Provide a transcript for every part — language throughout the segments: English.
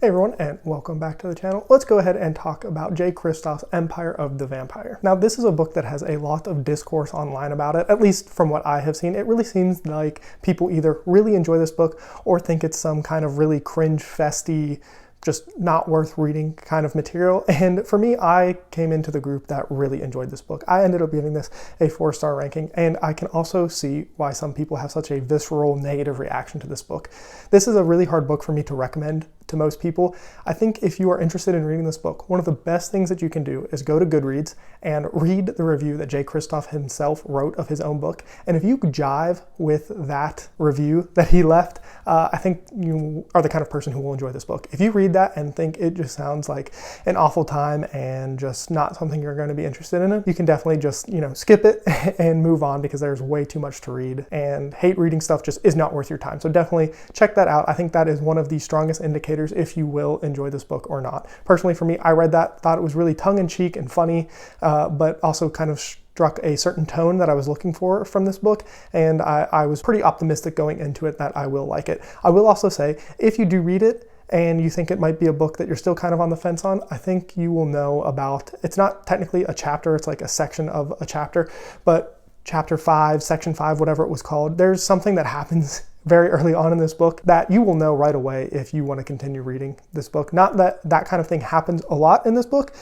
Hey everyone, and welcome back to the channel. Let's go ahead and talk about Jay Kristoff's Empire of the Vampire. Now, this is a book that has a lot of discourse online about it, at least from what I have seen. It really seems like people either really enjoy this book or think it's some kind of really cringe-festy, just not worth reading kind of material. And for me, I came into the group that really enjoyed this book. I ended up giving this a 4-star ranking, and I can also see why some people have such a visceral negative reaction to this book. This is a really hard book for me to recommend to most people. I think if you are interested in reading this book, one of the best things that you can do is go to Goodreads and read the review that Jay Kristoff himself wrote of his own book. And if you jive with that review that he left, I think you are the kind of person who will enjoy this book. If you read that and think it just sounds like an awful time and just not something you're going to be interested in, you can definitely just, skip it and move on, because there's way too much to read, and hate reading stuff just is not worth your time. So definitely check that out. I think that is one of the strongest indicators if you will enjoy this book or not. Personally, for me, I read that, thought it was really tongue-in-cheek and funny, but also kind of struck a certain tone that I was looking for from this book, and I was pretty optimistic going into it that I will like it. I will also say, if you do read it and you think it might be a book that you're still kind of on the fence on, I think you will know about, it's not technically a chapter, it's like a section of a chapter, but chapter 5, section 5, whatever it was called, there's something that happens very early on in this book that you will know right away if you want to continue reading this book. Not that that kind of thing happens a lot in this book,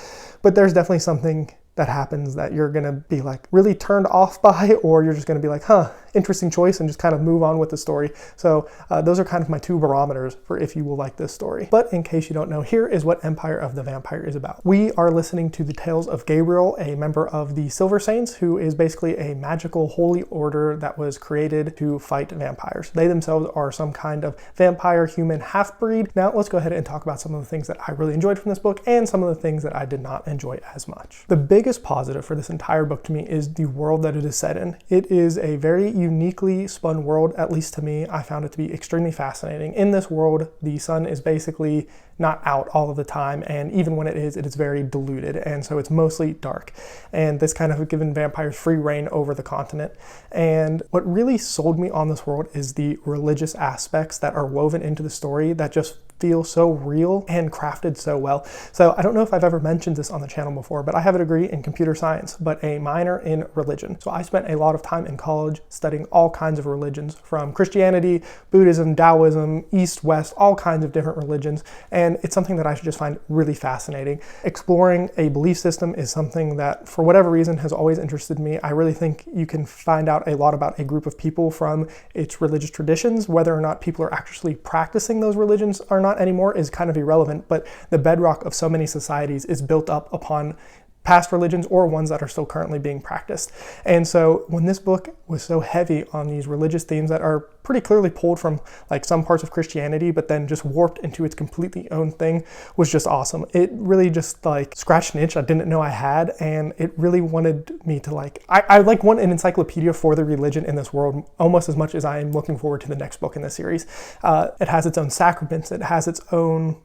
but there's definitely something that happens that you're going to be like really turned off by, or you're just going to be like, interesting choice, and just kind of move on with the story. So those are kind of my two barometers for if you will like this story. But in case you don't know, here is what Empire of the Vampire is about. We are listening to the tales of Gabriel, a member of the Silver Saints, who is basically a magical holy order that was created to fight vampires. They themselves are some kind of vampire human half-breed. Now let's go ahead and talk about some of the things that I really enjoyed from this book and some of the things that I did not enjoy as much. The biggest positive for this entire book to me is the world that it is set in. It is a very uniquely spun world, at least to me. I found it to be extremely fascinating. In this world, the sun is basically not out all of the time, and even when it is very diluted, and so it's mostly dark. And this kind of given vampires free reign over the continent. And what really sold me on this world is the religious aspects that are woven into the story that just feel so real and crafted so well. So I don't know if I've ever mentioned this on the channel before, but I have a degree in computer science, but a minor in religion. So I spent a lot of time in college studying all kinds of religions, from Christianity, Buddhism, Taoism, East, West, all kinds of different religions. And it's something that I just find really fascinating. Exploring a belief system is something that, for whatever reason, has always interested me. I really think you can find out a lot about a group of people from its religious traditions. Whether or not people are actually practicing those religions or not anymore is kind of irrelevant, but the bedrock of so many societies is built up upon past religions or ones that are still currently being practiced. And so when this book was so heavy on these religious themes that are pretty clearly pulled from like some parts of Christianity, but then just warped into its completely own thing, was just awesome. It really just like scratched an itch I didn't know I had, and it really wanted me to I like want an encyclopedia for the religion in this world almost as much as I am looking forward to the next book in this series. It has its own sacraments, it has its own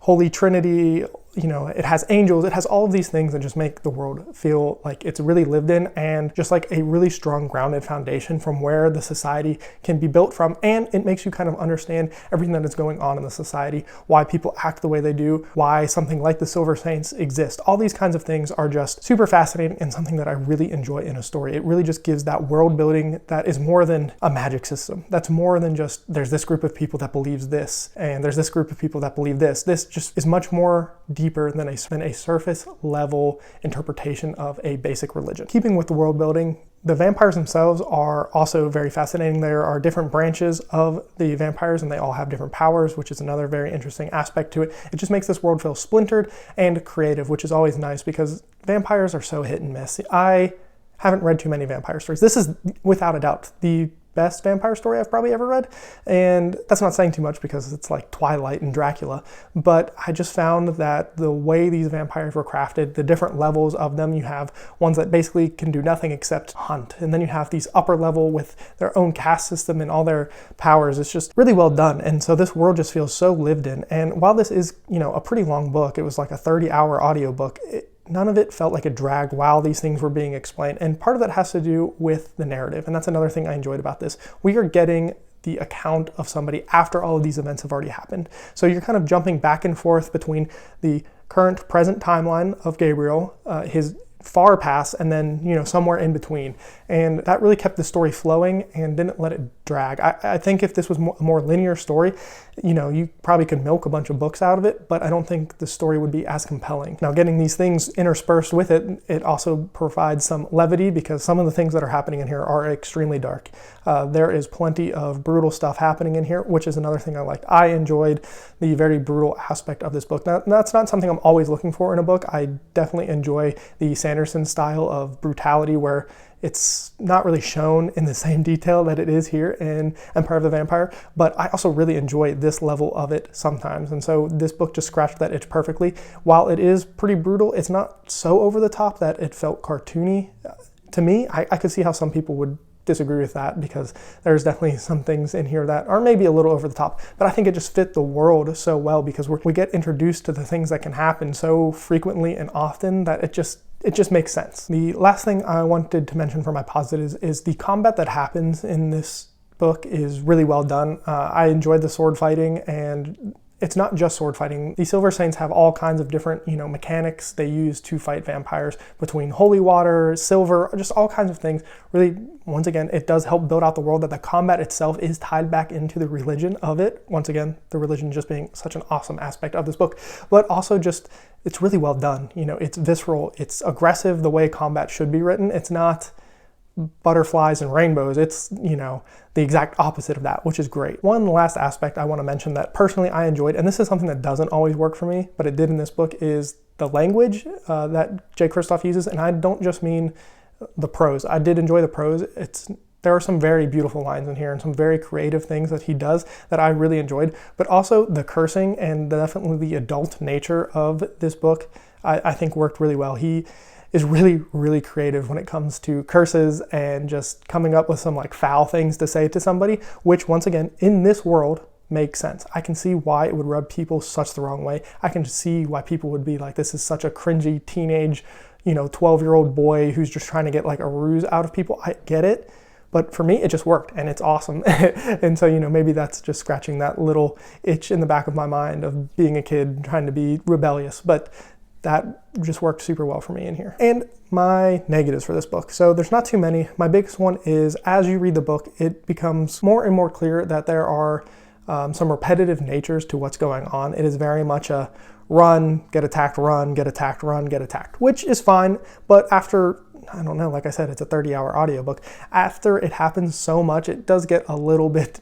Holy Trinity, it has angels, it has all of these things that just make the world feel like it's really lived in, and just like a really strong grounded foundation from where the society can be built from. And it makes you kind of understand everything that is going on in the society, why people act the way they do, why something like the Silver Saints exist. All these kinds of things are just super fascinating and something that I really enjoy in a story. It really just gives that world building that is more than a magic system. That's more than just there's this group of people that believes this and there's this group of people that believe this. This just is much more deeper than a surface level interpretation of a basic religion. Keeping with the world building, the vampires themselves are also very fascinating. There are different branches of the vampires and they all have different powers, which is another very interesting aspect to it. It just makes this world feel splintered and creative, which is always nice because vampires are so hit and miss. I haven't read too many vampire stories. This is without a doubt the best vampire story I've probably ever read, and that's not saying too much because it's like Twilight and Dracula, but I just found that the way these vampires were crafted, the different levels of them, you have ones that basically can do nothing except hunt, and then you have these upper level with their own caste system and all their powers. It's just really well done, and so this world just feels so lived in. And while this is, a pretty long book, it was like a 30-hour audiobook, none of it felt like a drag while these things were being explained. And part of that has to do with the narrative. And that's another thing I enjoyed about this. We are getting the account of somebody after all of these events have already happened. So you're kind of jumping back and forth between the current present timeline of Gabriel, his far past, and then, you know, somewhere in between. And that really kept the story flowing and didn't let it drag. I think if this was a more linear story, you know, you probably could milk a bunch of books out of it, but I don't think the story would be as compelling. Now, getting these things interspersed with it, it also provides some levity, because some of the things that are happening in here are extremely dark. There is plenty of brutal stuff happening in here, which is another thing I liked. I enjoyed the very brutal aspect of this book. Now, that's not something I'm always looking for in a book. I definitely enjoy the Sanderson style of brutality, where it's not really shown in the same detail that it is here in Empire of the Vampire, but I also really enjoy this level of it sometimes. And so this book just scratched that itch perfectly. While it is pretty brutal, it's not so over the top that it felt cartoony. To me, I could see how some people would disagree with that, because there's definitely some things in here that are maybe a little over the top, but I think it just fit the world so well, because we get introduced to the things that can happen so frequently and often that it just makes sense. The last thing I wanted to mention for my positives is the combat that happens in this book is really well done. I enjoyed the sword fighting, and it's not just sword fighting. The Silver Saints have all kinds of different, you know, mechanics they use to fight vampires, between holy water, silver, just all kinds of things. Really, once again, it does help build out the world, that the combat itself is tied back into the religion of it. Once again, the religion just being such an awesome aspect of this book, but also just, it's really well done. You know, it's visceral, it's aggressive the way combat should be written. It's not butterflies and rainbows. It's, you know, the exact opposite of that, which is great. One last aspect I want to mention that personally I enjoyed, and this is something that doesn't always work for me, but it did in this book, is the language that Jay Kristoff uses. And I don't just mean the prose. I did enjoy the prose. There are some very beautiful lines in here and some very creative things that he does that I really enjoyed, but also the cursing and definitely the adult nature of this book, I think worked really well. He is really, really creative when it comes to curses and just coming up with some like foul things to say to somebody, which once again, in this world, makes sense. I can see why it would rub people such the wrong way. I can see why people would be like, this is such a cringy teenage, you know, 12-year-old boy who's just trying to get like a ruse out of people. I get it. But for me, it just worked, and it's awesome. And so, you know, maybe that's just scratching that little itch in the back of my mind of being a kid trying to be rebellious. But that just worked super well for me in here. And my negatives for this book. So there's not too many. My biggest one is, as you read the book, it becomes more and more clear that there are some repetitive natures to what's going on. It is very much a run, get attacked, run, get attacked, run, get attacked, which is fine. But after, I don't know, like I said, it's a 30-hour audiobook. After it happens so much, it does get a little bit,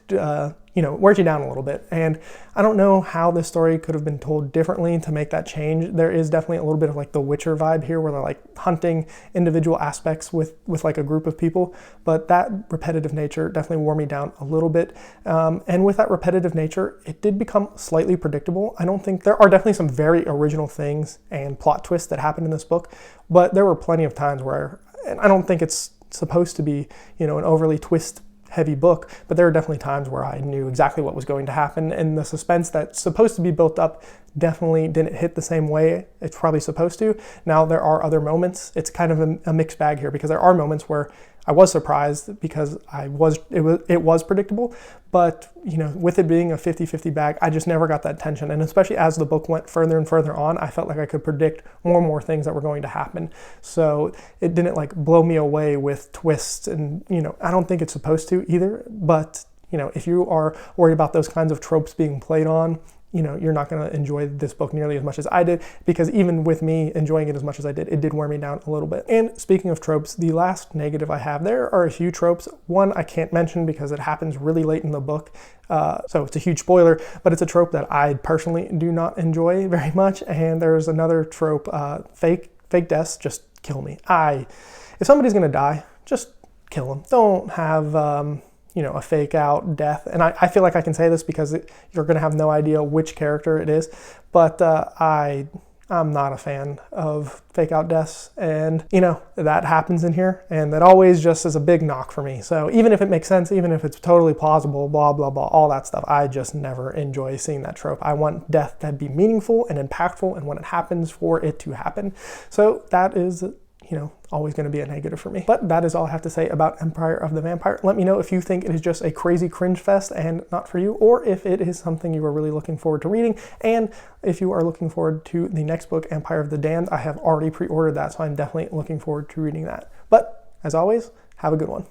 you know, wears you down a little bit. And I don't know how this story could have been told differently to make that change. There is definitely a little bit of like the Witcher vibe here, where they're like hunting individual aspects with like a group of people. But that repetitive nature definitely wore me down a little bit. And with that repetitive nature, it did become slightly predictable. I don't think, there are definitely some very original things and plot twists that happened in this book, but there were plenty of times where, and I don't think it's supposed to be, you know, an overly twist-heavy book, but there are definitely times where I knew exactly what was going to happen, and the suspense that's supposed to be built up definitely didn't hit the same way it's probably supposed to. Now, there are other moments. It's kind of a mixed bag here, because there are moments where I was surprised because it was predictable, but you know, with it being a 50-50 bag, I just never got that tension. And especially as the book went further and further on, I felt like I could predict more and more things that were going to happen. So it didn't like blow me away with twists, and you know, I don't think it's supposed to either. But you know, if you are worried about those kinds of tropes being played on, you know, you're not going to enjoy this book nearly as much as I did, because even with me enjoying it as much as I did, it did wear me down a little bit. And speaking of tropes, the last negative I have, there are a few tropes. One I can't mention because it happens really late in the book, so it's a huge spoiler, but it's a trope that I personally do not enjoy very much. And there's another trope, fake deaths just kill me. If somebody's going to die, just kill them. Don't have you know, a fake out death. And I feel like I can say this because you're going to have no idea which character it is, but I'm not a fan of fake out deaths, and you know, that happens in here, and that always just is a big knock for me. So even if it makes sense, even if it's totally plausible, blah, blah, blah, all that stuff, I just never enjoy seeing that trope. I want death to be meaningful and impactful, and when it happens, for it to happen. So that is you know, always going to be a negative for me. But that is all I have to say about Empire of the Vampire. Let me know if you think it is just a crazy cringe fest and not for you, or if it is something you are really looking forward to reading. And if you are looking forward to the next book, Empire of the Damned, I have already pre-ordered that, so I'm definitely looking forward to reading that. But as always, have a good one.